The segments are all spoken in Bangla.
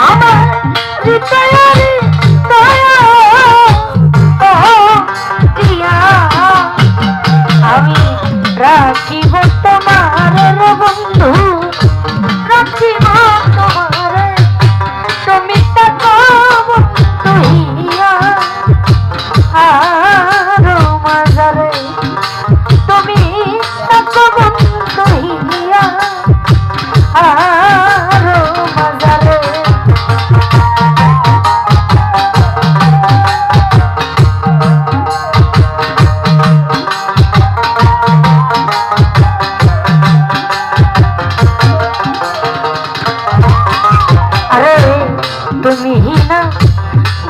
আমার হৃদয়ের দয়া দিয়া আমি রাখিব তোমার বন্ধু, রাখিব তোমার তুমি তাকো বন্ধু হইয়া আরো মাঝারে, তুমি তাকো বন্ধু হইয়া আরো মাঝারে। আরে তুমি না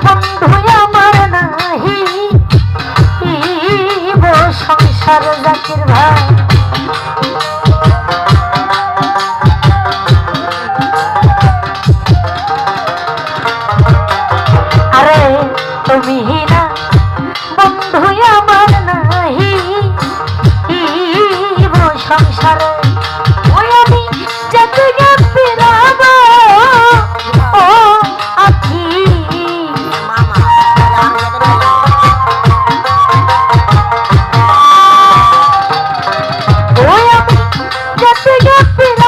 বন্ধু আমার নাহি সংসার জাকির ভাই, আরে তুমি না বন্ধু আমার নাহি সংসারে, ওই আমি যেতে ফিরাব ও আখি, ওই আমি যেতে ফিরাব